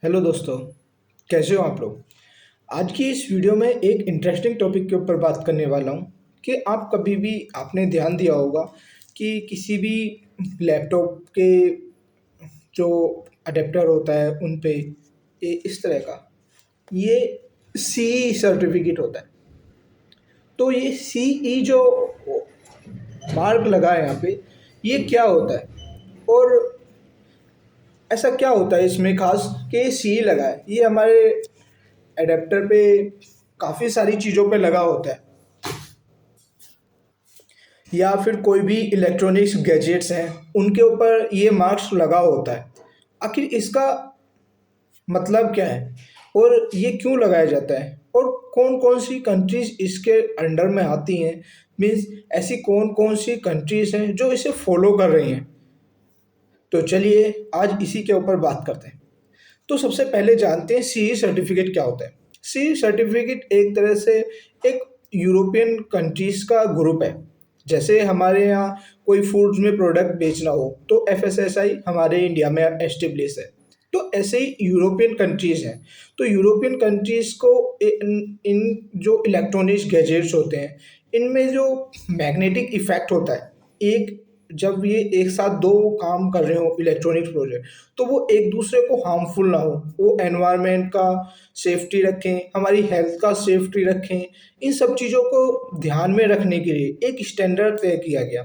Hello दोस्तों, कैसे हो आप लोग। आज की इस वीडियो में एक इंटरेस्टिंग टॉपिक के ऊपर बात करने वाला हूँ कि आप कभी भी आपने ध्यान दिया होगा कि किसी भी लैपटॉप के जो अडेप्टर होता है उन पे इस तरह का ये सी सर्टिफिकेट होता है। तो ये सी जो मार्क लगा है यहाँ पे, ये क्या होता है और ऐसा क्या होता है इसमें खास कि सी लगा है। ये हमारे एडेप्टर पे काफ़ी सारी चीज़ों पे लगा होता है, या फिर कोई भी इलेक्ट्रॉनिक्स गैजेट्स हैं उनके ऊपर ये मार्क्स लगा होता है। आखिर इसका मतलब क्या है और ये क्यों लगाया जाता है और कौन कौन सी कंट्रीज इसके अंडर में आती हैं। मीन्स ऐसी कौन कौन सी कंट्रीज हैं जो इसे फॉलो कर रही हैं। तो चलिए आज इसी के ऊपर बात करते हैं। तो सबसे पहले जानते हैं सी सर्टिफिकेट क्या होता है। सी सर्टिफिकेट एक तरह से एक यूरोपियन कंट्रीज का ग्रुप है। जैसे हमारे यहाँ कोई फूड्स में प्रोडक्ट बेचना हो तो एफएसएसआई हमारे इंडिया में एस्टेब्लिश है। तो ऐसे ही यूरोपियन कंट्रीज हैं। तो यूरोपियन कंट्रीज को इन जो इलेक्ट्रॉनिक्स गैजेट्स होते हैं इनमें जो मैग्नेटिक इफेक्ट होता है, एक जब ये एक साथ दो काम कर रहे हो इलेक्ट्रॉनिक्स प्रोजेक्ट, तो वो एक दूसरे को हार्मफुल ना हो, वो एनवायरनमेंट का सेफ्टी रखें, हमारी हेल्थ का सेफ्टी रखें। इन सब चीज़ों को ध्यान में रखने के लिए एक स्टैंडर्ड तय किया गया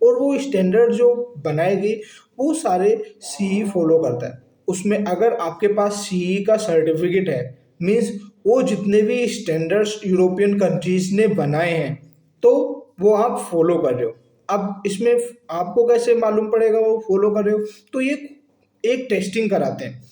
और वो स्टैंडर्ड जो बनाए गए वो सारे सी फॉलो करता है। उसमें अगर आपके पास सी का सर्टिफिकेट है, मीन्स वो जितने भी स्टैंडर्ड्स यूरोपियन कंट्रीज ने बनाए हैं तो वो आप फॉलो कर रहे हो। अब इसमें आपको कैसे मालूम पड़ेगा वो फॉलो कर रहे हो। तो ये एक टेस्टिंग कराते हैं,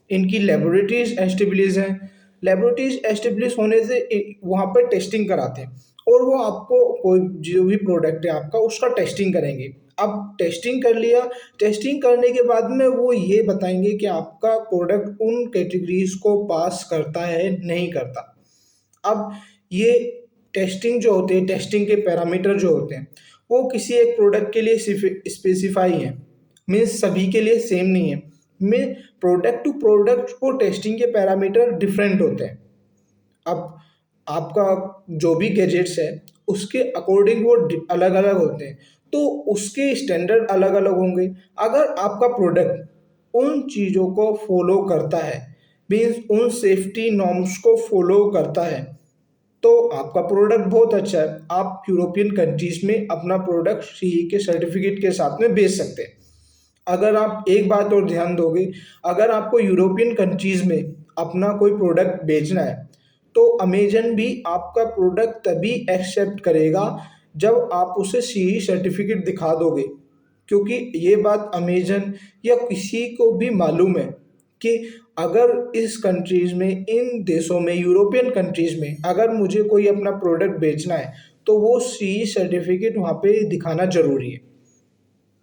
इनकी लेबोरेटरीज एस्टेब्लिश हैं। लेबोरेटरीज एस्टेब्लिश होने से वहाँ पर टेस्टिंग कराते हैं और वो आपको कोई जो भी प्रोडक्ट है आपका उसका टेस्टिंग करेंगे। अब टेस्टिंग कर लिया, टेस्टिंग करने के बाद में वो ये बताएंगे कि आपका प्रोडक्ट उन कैटेगरीज को पास करता है नहीं करता। अब ये टेस्टिंग जो होते हैं, टेस्टिंग के पैरामीटर जो होते हैं वो किसी एक प्रोडक्ट के लिए स्पेसिफाई हैं, मीन्स सभी के लिए सेम नहीं है। में प्रोडक्ट टू प्रोडक्ट वो टेस्टिंग के पैरामीटर डिफरेंट होते हैं। अब आपका जो भी गैजेट्स है उसके अकॉर्डिंग वो अलग अलग होते हैं, तो उसके स्टैंडर्ड अलग अलग होंगे। अगर आपका प्रोडक्ट उन चीज़ों को फॉलो करता है, मीन्स उन सेफ्टी नॉर्म्स को फॉलो करता है, तो आपका प्रोडक्ट बहुत अच्छा है। आप यूरोपियन कंट्रीज में अपना प्रोडक्ट सी के सर्टिफिकेट के साथ में बेच सकते हैं। अगर आप एक बात और ध्यान दोगे, अगर आपको यूरोपियन कंट्रीज में अपना कोई प्रोडक्ट बेचना है तो अमेजन भी आपका प्रोडक्ट तभी एक्सेप्ट करेगा जब आप उसे सी सर्टिफिकेट दिखा दोगे। क्योंकि ये बात अमेजन या किसी को भी मालूम है कि अगर इस कंट्रीज में, इन देशों में, यूरोपियन कंट्रीज में अगर मुझे कोई अपना प्रोडक्ट बेचना है तो वो सी सर्टिफिकेट वहाँ पे दिखाना जरूरी है।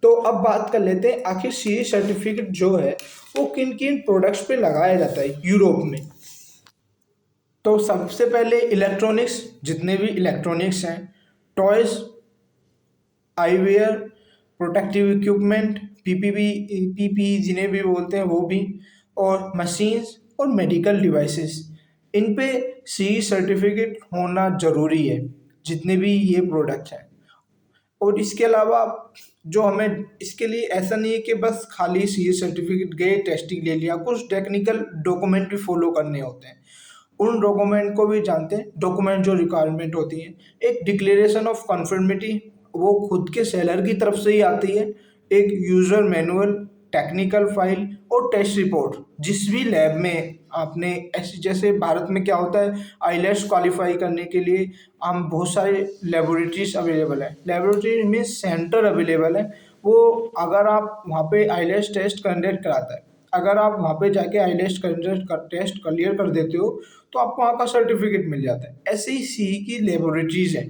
तो अब बात कर लेते हैं आखिर सी सर्टिफिकेट जो है वो किन किन प्रोडक्ट्स पे लगाया जाता है यूरोप में। तो सबसे पहले इलेक्ट्रॉनिक्स, जितने भी इलेक्ट्रॉनिक्स हैं, toys, eyewear, protective equipment, PP जिन्हें भी बोलते हैं वो भी, और मशीन्स और मेडिकल डिवाइसेस, इन पे सी सर्टिफिकेट होना ज़रूरी है जितने भी ये प्रोडक्ट्स हैं। और इसके अलावा जो हमें इसके लिए ऐसा नहीं है कि बस खाली सी सर्टिफिकेट गए टेस्टिंग ले लिया, कुछ टेक्निकल डॉक्यूमेंट भी फॉलो करने होते हैं। उन डॉक्यूमेंट को भी जानते हैं। डॉक्यूमेंट जो रिक्वायरमेंट होती है, एक डिक्लेरेशन ऑफ कन्फर्मिटी, वो खुद के सेलर की तरफ से ही आती है। एक यूज़र मैनुअल, टेक्निकल फाइल और टेस्ट रिपोर्ट। जिस भी लैब में आपने ऐसे, जैसे भारत में क्या होता है, आईलेट्स क्वालिफाई करने के लिए हम बहुत सारे लेबोरेटरीज अवेलेबल है। लेबोरेटरी में सेंटर अवेलेबल है। वो अगर आप वहाँ पे आईलेट्स टेस्ट कंडक्ट कराता है, अगर आप वहाँ पे जाके आईलेट्स टेस्ट क्लियर कर देते हो तो आपको वहाँ का सर्टिफिकेट मिल जाता है। ऐसे ही सी की लेबोरेटरीज हैं,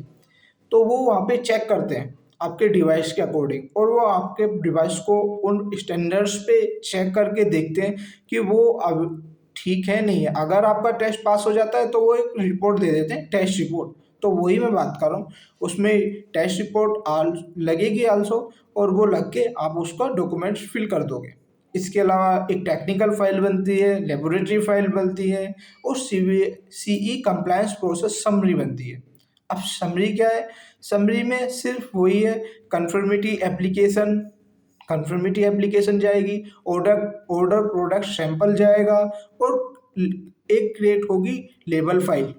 तो वो वहाँ पे चेक करते हैं आपके डिवाइस के अकॉर्डिंग, और वो आपके डिवाइस को उन स्टैंडर्ड्स पे चेक करके देखते हैं कि वो अब ठीक है नहीं है। अगर आपका टेस्ट पास हो जाता है तो वो एक रिपोर्ट दे देते हैं, टेस्ट रिपोर्ट। तो वही मैं बात कर रहा हूँ, उसमें टेस्ट रिपोर्ट लगेगी आल्सो, और वो लग के आप उसका डॉक्यूमेंट्स फिल कर दोगे। इसके अलावा एक टेक्निकल फाइल बनती है, लेबोरेटरी फाइल बनती है और सीई कंप्लायंस प्रोसेस समरी बनती है। अब समरी क्या है? समरी में सिर्फ वही है, कंफर्मिटी एप्लीकेशन जाएगी, ऑर्डर ऑर्डर प्रोडक्ट सैंपल जाएगा और एक क्रिएट होगी लेबल फाइल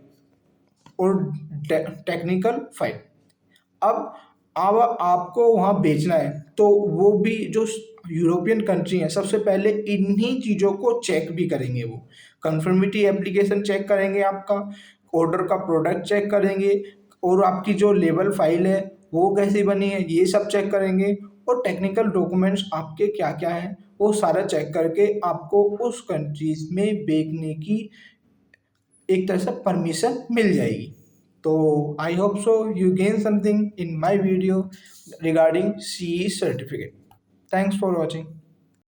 और टेक्निकल फाइल। अब आपको वहाँ बेचना है तो वो भी जो यूरोपियन कंट्री है सबसे पहले इन्हीं चीज़ों को चेक भी करेंगे। वो कंफर्मिटी एप्लीकेशन चेक करेंगे, आपका ऑर्डर का प्रोडक्ट चेक करेंगे और आपकी जो लेबल फाइल है वो कैसी बनी है ये सब चेक करेंगे और टेक्निकल डॉक्यूमेंट्स आपके क्या क्या हैं वो सारा चेक करके आपको उस कंट्रीज में बेचने की एक तरह से परमिशन मिल जाएगी। तो I hope so you gain something in my video regarding CE certificate. Thanks for watching.